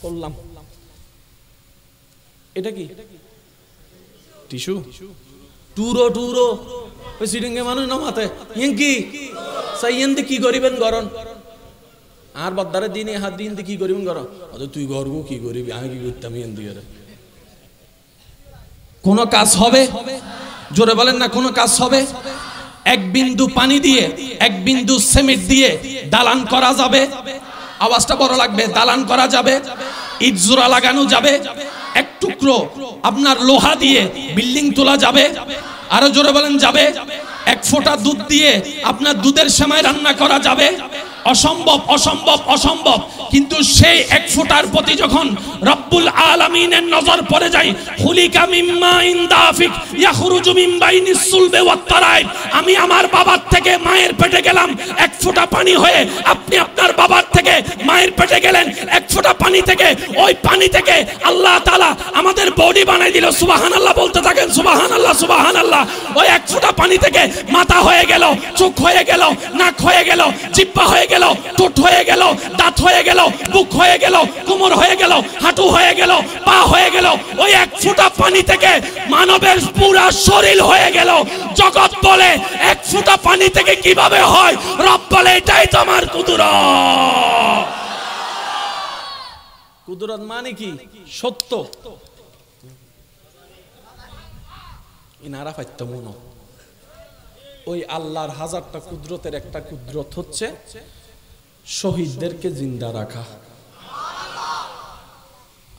করলাম। এটা কি? টিস্যু। টুরো টুরো ওই সিডিংয়ে মানুষ নামাতে ইয়েন কি সাইয়েন দি কি করিবেন গরন আর বদ্দারে দিনে হাত দিন দি কি করিবেন গরন আচ্ছা তুই গরবো কি করিবি আমি কি করতাম ইয়েন দিয়ে কোন কাজ হবে? জোরে বলেন না, কোন কাজ হবে? এক বিন্দু পানি দিয়ে, এক বিন্দু সিমেন্ট দিয়ে দালান করা যাবে? আওয়াজটা বড় লাগবে। দালান করা যাবে, ইট জোড়া লাগানো যাবে, এক টুকরো আপনার লোহা দিয়ে বিল্ডিং তোলা যাবে? আরো জোরে বলেন যাবে? এক ফোঁটা দুধ দিয়ে আপনার দুধের সেমাই রান্না করা যাবে? অসম্ভব, অসম্ভব, অসম্ভব। কিন্তু সেই এক ফোঁটার প্রতি যখন রব্বুল আলামিনের নজর পড়ে যায়, খুলিকা মিম্মা ইনদাফিক ইয়াখরুজু মিন বাইনিস সুলবি ওয়াত তারাইব, আমি আমার বাবার থেকে মায়ের পেটে গেলাম এক ফোঁটা পানি হয়ে, আপনি আপনার বাবার থেকে মায়ের পেটে গেলেন এক ফোঁটা পানি থেকে। ওই পানি থেকে আল্লাহ তাআলা আমাদের বডি বানাই দিল। সুবহানাল্লাহ বলতে থাকেন, সুবহানাল্লাহ, সুবহানাল্লাহ। ওই এক ফোঁটা পানি থেকে মাথা হয়ে গেল, চোখ হয়ে গেল, নাক হয়ে গেল, জিহ্বা হয়ে গেল, ঠোঁট হয়ে গেল, দাঁত হয়ে গেল, বুক হয়ে গেল, কোমর হয়ে গেল, হাঁটু হয়ে গেল, পা হয়ে গেল। ওই এক ফোঁটা পানি থেকে মানবের পুরা শরীর হয়ে গেল। জগৎ বলে এক ফোঁটা পানি থেকে কিভাবে হয়? রব বলে এটাই তো আমার কুদরত। কুদরত মানে কি? সত্য। ইনারা পাইতো মনো ওই আল্লাহর হাজারটা কুদরতের একটা কুদরত হচ্ছে শহীদদেরকে জিন্দা রাখা।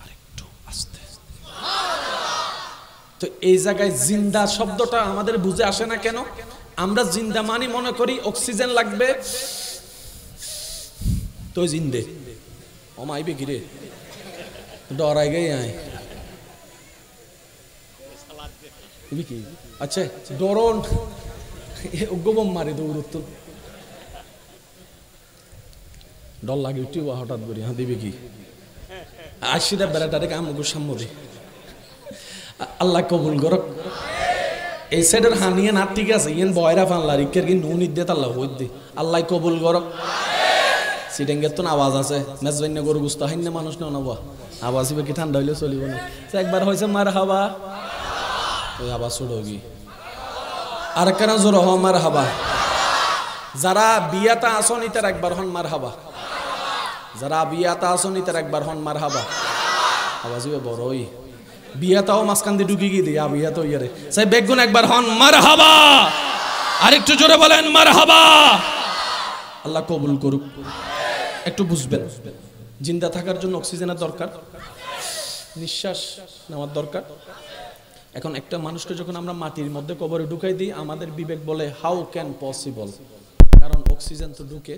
আরেকটু আস্তে। তো এই জায়গায় জিন্দা শব্দটা আমাদের বুঝে আসে না কেন? আমরা জিন্দা মানি মনে করি অক্সিজেন লাগবে তো জিন্দে ওমাইবে গিরে ডরাই গে আয় কি আচ্ছা ডরন গোবম মারি দৌড়ত ডর লাগে হঠাৎ করি হ্যাঁ দিবে কি আশিটা বেড়াটারে কাম সাম্য আল্লাহ কবুল করক। এই সাইডের হানিয়ে না ঠিক আছে, ইয়েন বয়রা ফানলা রিকের কি নুন ইদ্দে আল্লাহ হই দে, আল্লাহ কবুল করক। সিডেঙ্গের তো আওয়াজ আছে, মেজবাইন্য গরু গুস্তা হাইন্য মানুষ নেও না বা আওয়াজ কি ঠান্ডা হইলে চলিব না। একবার হয়েছে মার হাবা, ওই আওয়াজ ছোড়ো গি আর কেন জোর হ মার হাবা। যারা বিয়াতা আসনি তার একবার হন মার হাবা, যারা বিয়াতা আসনি তার একবার হন মার হাবা। আওয়াজ বড়ই বিয়াতাও মাঝখান দিয়ে ঢুকি গিয়ে দিই বিয়াতো ইয়ারে সেই বেগুন একবার হন মার হাবা। আরেকটু জোরে বলেন মার হাবা। আল্লাহ কবুল করুক। একটু বুঝবেন, জিন্দা থাকার জন্য অক্সিজেনের দরকার, নিঃশ্বাস নেওয়ার দরকার। এখন একটা মানুষকে যখন আমরা মাটির মধ্যে কবরে ঢুকাই দিই, আমাদের বিবেক বলে হাউ ক্যান পসিবল, কারণ অক্সিজেন তো ঢুকে।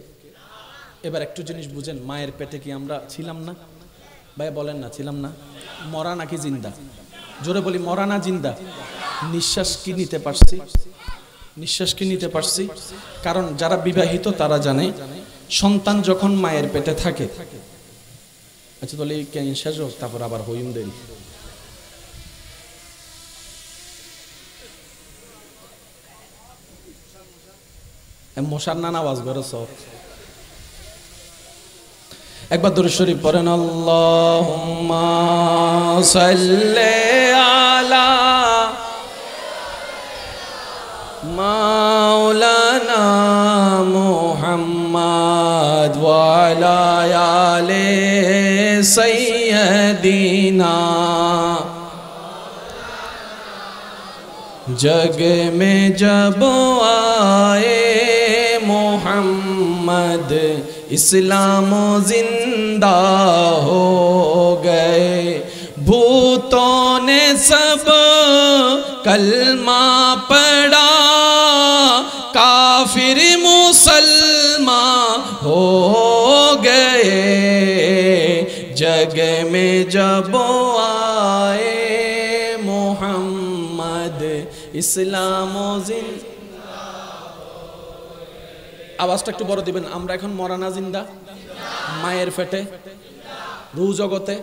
এবার একটু জিনিস বুঝেন, মায়ের পেটে কি আমরা ছিলাম না? ভাই বলেন না ছিলাম না? মরা নাকি জিন্দা? জোরে বলি মরা না জিন্দা? নিঃশ্বাস কি নিতে পারছি? নিঃশ্বাস কি নিতে পারছি? কারণ যারা বিবাহিত তারা জানে সন্তান যখন মায়ের পেটে থাকে, আচ্ছা তাহলে শেষ হোক তারপর আবার হইম দেরি। মশার নানা আওয়াজ করে সব একবার দরুদ শরীফ পড়েন। আল্লাহুম্মা সাল্লি আলা মাওলানা মুহাম্মদ ওয়া আলা আলি সাইয়্যিদিনা। जग में जब आए मोहम्मद इस्लाम जिंदा हो गए, भूतों ने सब कलमा पढ़ा, काफिर मुसलमान हो गए। जग में जब आए मोहम्मद ইসলাম জিন্দা। আওয়াজটা একটু বড় দিবেন। আমরা এখন মরানা জিন্দা? মায়ের পেটে রু জগতে।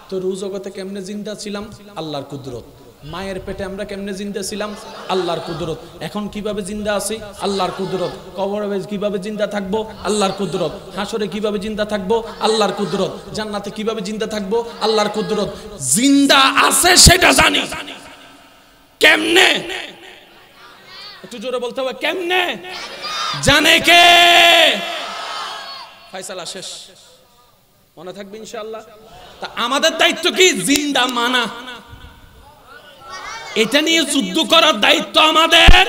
তো রু জগতে কেমনে জিন্দা ছিলাম? আল্লাহর কুদরত। মায়ের পেটে আমরা কেমনে জিন্দা ছিলাম? আল্লাহর কুদরত। এখন কিভাবে জিন্দা আছি? আল্লাহর কুদরত। কবরে কিভাবে জিন্দা থাকবো? আল্লাহর কুদরত। হাসরে কিভাবে জিন্দা থাকবো? আল্লাহর কুদরত। জান্নাতে কিভাবে জিন্দা থাকবো? আল্লাহর কুদরত। জিন্দা আছে সেটা জানি, কেমনে? একটু জোরে বলতে হবে, কেমনে? জানে কে? ফয়সালা শেষ, মনে থাকবে ইনশাআল্লাহ। তা আমাদের দায়িত্ব কি? জিন্দা মানা। এটা নিয়ে যুদ্ধ করার দায়িত্ব আমাদের।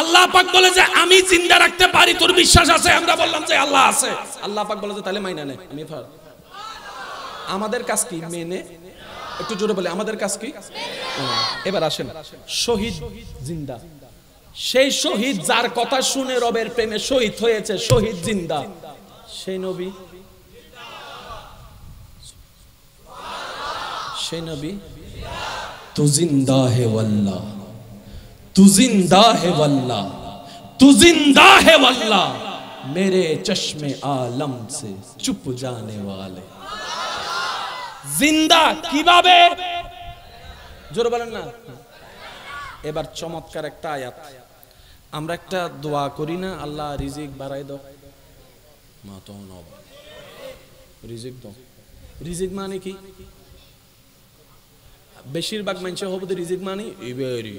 আল্লাহ পাক বলে যে আমি জিন্দা রাখতে পারি, তোর বিশ্বাস আছে? আমরা বললাম যে আল্লাহ আছে। আল্লাহ পাক বলে যে তাহলে মাইনা নে। আমি আমাদের কাজ কি? মেনে। একটু জোরে বলে আমাদের কাজ কি? এবার আসেন, শহীদ জিন্দা। সেই শহীদ যার কথা শুনে রবের প্রেমে শহীদ হয়েছে, শহীদ জিন্দা, সেই নবী। সেই নবী তু জিন্দা হে ওয়াল্লাহ, তু জিন্দা হে ওয়াল্লাহ, তু জিন্দা হে ওয়াল্লাহ, মেরে চশমে আলম সে চুপ জানে ওয়ালে। জিন্দা কিভাবে? জোরে বলেন না। এবার চমৎকার একটা আয়াত। আমরা একটা দোয়া করি না, আল্লাহ রিজিক বাড়াই দাও, মা তো নব রিজিক দাও। রিজিক মানে কি? বেশিরভাগ মানুষ হবে রিজিক মানে ইবেরি।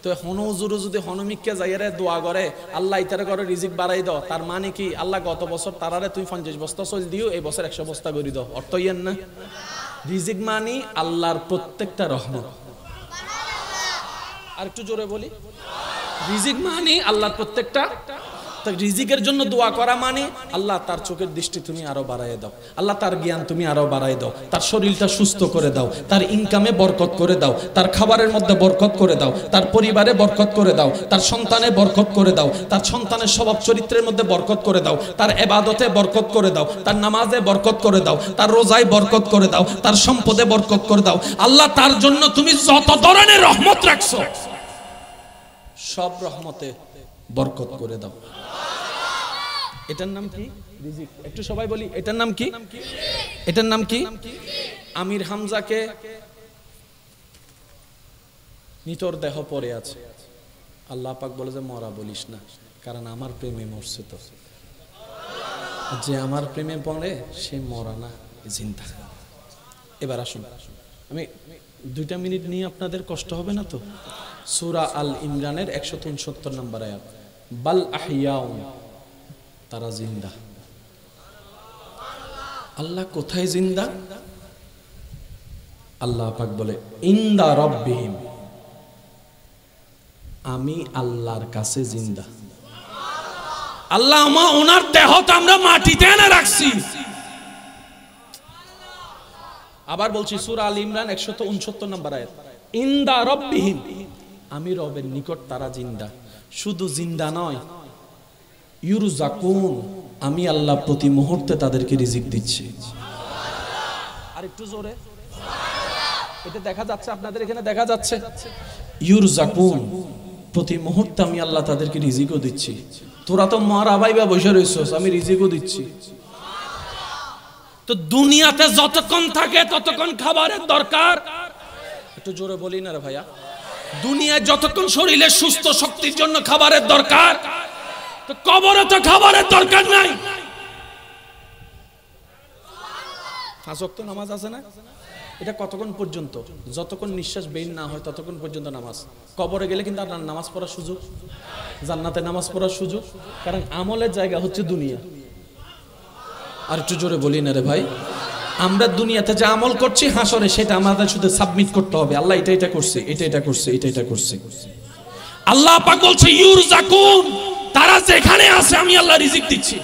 তো হনজুরু যদি হনমিককে যাইয়ারে দোয়া করে আল্লাহ ইতারে করে রিজিক বাড়াই দাও, তার মানে কি? আল্লাহ গত বছর তারারে তুই 50 বস্তা চল দিও, এই বছর 100 বস্তা করে দাও, অর্থ ইয়েন না। রিজিক মানে আল্লাহর প্রত্যেকটা রহমত। আর একটু জোরে বলি, রিজিক মানে আল্লাহর প্রত্যেকটা। রিজিকের জন্য দোয়া করা মানে আল্লাহ তার চোখের দৃষ্টি তুমি আরো বাড়ায় দাও, আল্লাহ তার জ্ঞান তুমি আরো বাড়ায় দাও, তার শরীরটা সুস্থ করে দাও, তার ইনকামে বরকত করে দাও, তার খাবারের মধ্যে বরকত করে দাও, তার পরিবারে বরকত করে দাও, তার সন্তানে বরকত করে দাও, তার সন্তানের স্বভাব চরিত্রের মধ্যে বরকত করে দাও, তার ইবাদতে বরকত করে দাও, তার নামাজে বরকত করে দাও, তার রোজায় বরকত করে দাও, তার সম্পদে বরকত করে দাও। আল্লাহ তার জন্য তুমি যত ধরনের রহমত রাখছো সব রহমতে বরকত করে দাও। এটার নাম কি? রিজিক। একটু সবাই বলি এটার নাম কি? এটার নাম কি? আমির হামজাকে নিতর দেহ পড়ে আছে, আল্লাহ পাক বলে যে মরা বলিস না, কারণ আমার প্রেমে মরছে। তো যে আমার প্রেমে পড়ে সে মরা না, জিন্দা। এবার আসুন, আমি 2 মিনিট নিয়ে আপনাদের কষ্ট হবে না তো। সূরা আল ইমরানের 169 নম্বর আয়াত, বাল আহিয়াউন, তারা জিন্দা। আল্লাহ কোথায় জিন্দা? আল্লাহ পাক বলে ইনদা রাব্বিহিম, আমি আল্লাহর কাছে জিন্দা। আল্লাহ ওনার দেহটা আমরা মাটিতে এনে রাখছি। আবার বলছি সূরা আল ইমরান 169 নম্বর আয়াত, ইনদা রাব্বিহিম, আমি রবের নিকট তারা জিন্দা। শুধু জিন্দা নয়, ইউরজাকুন, আমি আল্লাহ প্রতি মুহূর্তে তাদেরকে রিজিক দিচ্ছি। আর একটু জোরে, এটা দেখা যাচ্ছে আপনাদের এখানে দেখা যাচ্ছে, ইউরজাকুন, প্রতি মুহূর্তে আমি আল্লাহ তাদেরকে রিজিকও দিচ্ছি। তোরা তো মরা ভাইবা বসে রইছস, আমি রিজিকও দিচ্ছি। তো দুনিয়াতে যতক্ষণ থাকে ততক্ষণ খাবারের দরকার। একটু জোরে বলি না রে ভাইয়া, দুনিয়ায় যতক্ষণ শরীরে সুস্থ শক্তির জন্য খাবারের দরকার, তো কবরে তো খাবারের দরকার নাই। 5 ওয়াক্ত নামাজ আছে না, এটা কতক্ষণ পর্যন্ত? যতক্ষণ নিঃশ্বাস বের না হয় ততক্ষণ পর্যন্ত নামাজ। কবরে গেলে কিন্তু আর নামাজ পড়ার সুযোগ, জান্নাতে নামাজ পড়ার সুযোগ, কারণ আমলের জায়গা হচ্ছে দুনিয়া। আর একটু জোরে বলি না রে ভাই, আমরা দুনিয়াতে যে আমল করছি হাসরে সেটা আমাদের শুধু সাবমিট করতে হবে, আল্লাহ এটা এটা করছে, এটা এটা করছে, এটা এটা করছে। আল্লাহ পাক বলছে ইউরজাকুন, তারা যেখানে আছে আমি আল্লাহ রিজিক দিচ্ছি।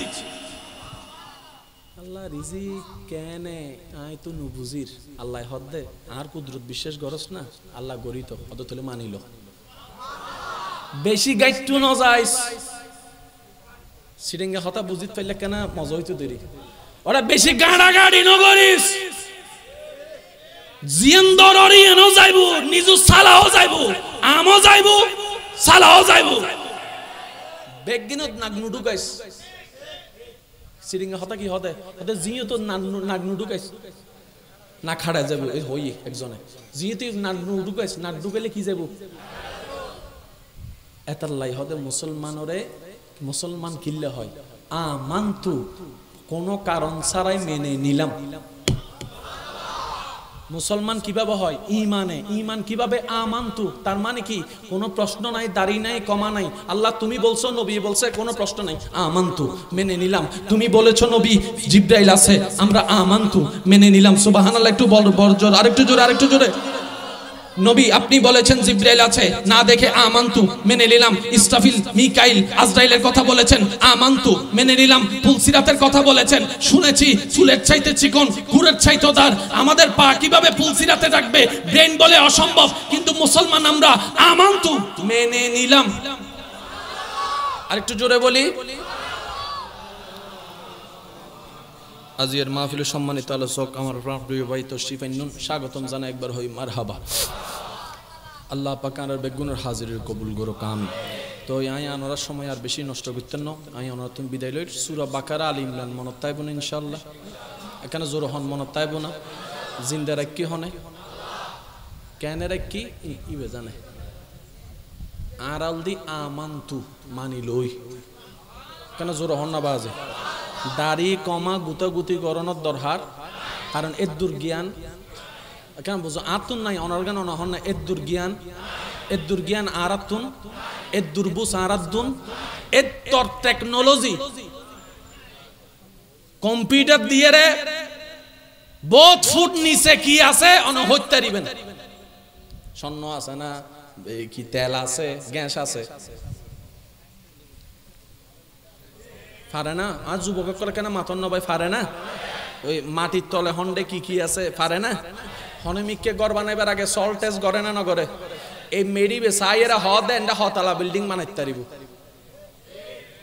আল্লাহ রিজিক কেনে আই তো নুবুজির, আল্লাহ হদ্দে আর কুদরত বিশ্বাস করস না, আল্লাহ গরিত হদ তুলে মানিল। বেশি গাইটু ন যাইস, সিরিঙ্গা হতা বুঝিত পাইলে কেন মজা হইতো দেরি। ওরা বেশি গাড়া গাড়ি ন করিস, জিয়ানদররি এন যাইবো, নিজু সালাহ যাইবো, আমও যাইবো, সালাহ যাইবো। বেগিনত নাগনু ঢুকাইস, সিরিঙ্গা হতা কি হদে হতে জিও তো নাগনু ঢুকাইস, না খাড়া যাবো এই হই একজনে, জিও তুই নাগনু ঢুকাইস, নাক ঢুকাইলে কি যাবো? এতাল্লাই হদে মুসলমানরে, মুসলমান কিল্লে হয় আমান্তু, কোনো কারণ ছাড়াই মেনে নিলাম। মুসলমান কিভাবে হয়? ইমানে। ইমান কিভাবে? আমান্তু, তার মানে কি? কোনো প্রশ্ন নাই, দাড়ি নাই, কমা নাই। আল্লাহ তুমি বলছো, নবী বলছে, কোনো প্রশ্ন নাই, আমান্তু, মেনে নিলাম। তুমি বলেছো নবী জিবরাইল আছে, আমরা আমান্তু, মেনে নিলাম। সুবহানাল্লাহ, একটু বড় আরেকটু জোরে, আরেকটু জোরে। নবী আপনি বলেছেন জিবরাইল আছে, না দেখে আমান্তু, মেনে নিলাম। ইসরাফিল, মিকাইল, আজরাইলের কথা বলেছেন, আমান্তু, মেনে নিলাম। পুলসিরাতের কথা বলেছেন, শুনেছি চুলের চাইতে চিকন, কুরের চাইতে দার। আমাদের পা কিভাবে পুলসিরাতে রাখবে? ব্রেন বলে অসম্ভব, কিন্তু মুসলমান আমরা আমান্তু, মেনে নিলাম। আরেকটু জোরে বলি। আজিয়ার মাহফিলের সম্মানিত আলোচক আমার প্রিয় ভাই তশরিফ আইনুন, স্বাগতম জানাই একবার হই মারহাবা। আল্লাহ পাক আর বেগুনের হাজিরের কবুল করো কামি। তো আই আনার সময় আর বেশি নষ্ট করতেন না, আই আনার তুমি বিদায় লই। সূরা বাকারা, আল ইমরান মনত তাইব না ইনশাআল্লাহ, এখানে জোর হন মনত তাইব না। জিন্দা রাখি হনে কেন রাখি ইবে জানে, আর আলদি আমান্তু, মানি লই, কেন জোর হন না বাজে। দাড়ি কমা গুতাগুতি গরনের দরকার, কারণ এদ্দুর জ্ঞান কেন বুঝো আতুন নাই, অনর্গান অনহন না। এদ্দুর জ্ঞান আরাতুন, এদ্দুর বুস আরাতুন, এত্তর টেকনোলজি কম্পিউটার দিয়ে রে বহুত ফুট নিচে কি আছে অন হত্যা দিবেন। স্বর্ণ আছে না, কি তেল আছে, গ্যাস আছে, পারে না। আর যুবক করে কেন মাতন নবাই পারে না? ওই মাটির তলে হন্ডে কি কি আছে পারে না? হনেমিককে ঘর বানাইবার আগে সল টেস্ট করে না নগরে? এই মেডিবে সাইয়েরা হ দেন হতালা বিল্ডিং বানাইতে পারিব,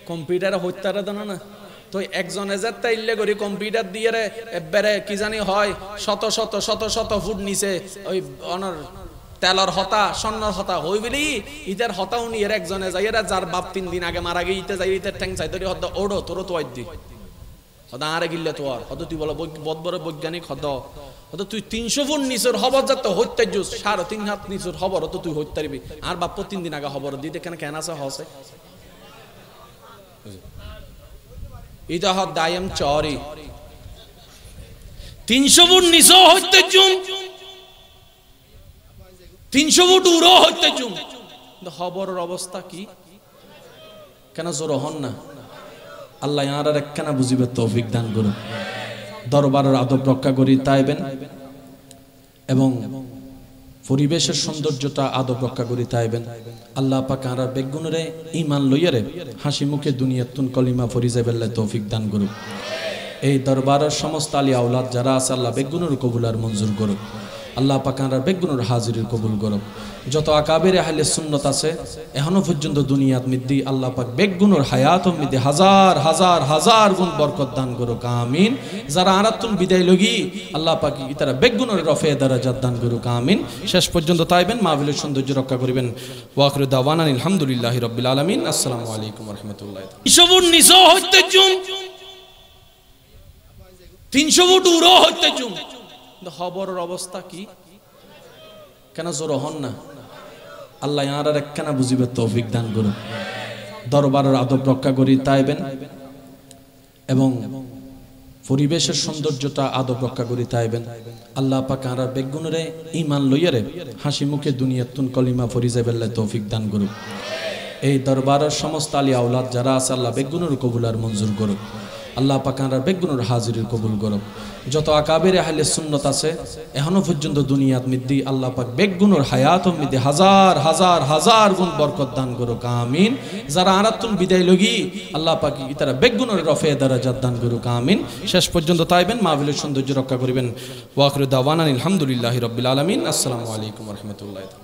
কম্পিউটারে হত্যারা দেন না। তো একজন এজার তাইলে করি কম্পিউটার দিয়ে রে এবারে কি জানি হয় শত শত শত শত ফুট নিচে ওই অনর তেলর হতা, স্বর্ণর হতা হই বলি ইতার হতাও নিয়ে একজনে যাইয়েরা, যার বাপ 3 দিন আগে মারা গিয়ে ইতে যাই ইতের ঠ্যাং চাই তোর হদ ওড়ো তোর তো দি হদা আরে গিল্লে তো আর হদ তুই বলো বদ বড় বৈজ্ঞানিক হদ তো তুই 300 ফুট নিচের খবর যাতে হত্যা জুস 3.5 হাত নিচের খবর তো তুই হত্যা দিবি আর বাপ 3 দিন আগে খবর দিতে কেন আছে হসে এটা হদ দায়ম চরি 300 ফুট নিচে হত্যা জুম 300 ফুট উড়ো হত্যা জুম খবরের অবস্থা কি কেন জোর হন না আল্লাহ আর একখানা বুঝিবে তৌফিক দান করুন দরবারের আদব রক্ষা করি তাইবেন এবং পরিবেশের সৌন্দর্যটা আদব রক্ষা করি তাইবেন আল্লাহ পাক আর বেগুনরে ঈমান লইয়ারে হাসি মুখে দুনিয়াতুন কলিমা ফরিজাবেল্লাহ তৌফিক দান করুন এই দরবারের সমস্ত আলী আওলাদ যারা আছে আল্লাহ বেগুনের কবুল আর মঞ্জুর করুন আল্লাহ পাক আর বেগুনের হাজিরের কবুল করুন যত আকাবের আহলে সুন্নাত আছে এখনো পর্যন্ত দুনিয়াত মিদ্দি আল্লাহ পাক বেগুনের হায়াত মিদ্দি হাজার হাজার হাজার গুণ বরকত দান করুক আমিন যারা আরাতুন বিদায় লগি আল্লাহ পাক ইতারা বেগুনের রফে দারাজাত দান করুক আমিন শেষ পর্যন্ত তাইবেন মাহফিলের সৌন্দর্য রক্ষা করিবেন ওয়া আখিরু দাওয়ানা আলহামদুলিল্লাহি রাব্বিল আলামিন আসসালামু আলাইকুম ওয়া রাহমাতুল্লাহি 300 ফুট নিচে হইতে জুম 300 ফুট উড়ো হইতে জুম খবরের অবস্থা কি কেন জোর হন না আল্লাহ আর একখানা বুঝিবে তৌফিক দান করুন দরবারের আদব রক্ষা করি তাইবেন এবং পরিবেশের সৌন্দর্যটা আদব রক্ষা করি তাইবেন আল্লাহ পাক আর বেগুনরে ঈমান লইয়ারে হাসি মুখে দুনিয়াতুন কলিমা ফরিজাবেল্লাহ তৌফিক দান করুন এই দরবারের সমস্ত আলী আওলাদ যারা আছে আল্লাহ বেগুনের কবুল আর মঞ্জুর করুন আল্লাহ পাক আর বেগুনের হাজিরের কবুল করুন যত আকাবের আহলে সুন্নাত আছে এখনো পর্যন্ত দুনিয়াত মিদ্দি আল্লাহ পাক বেগুনের হায়াত মিদ্দি হাজার হাজার হাজার গুণ বরকত দান করুক আমিন যারা আরাতুন বিদায় লগি আল্লাহ পাক ইতারা বেগুনের রফে দারাজাত দান করুক আমিন শেষ পর্যন্ত তাইবেন মাহফিলের সৌন্দর্য রক্ষা করিবেন ওয়া আখিরু দাওয়ানা আলহামদুলিল্লাহি রাব্বিল আলামিন আসসালামু আলাইকুম ওয়া রাহমাতুল্লাহি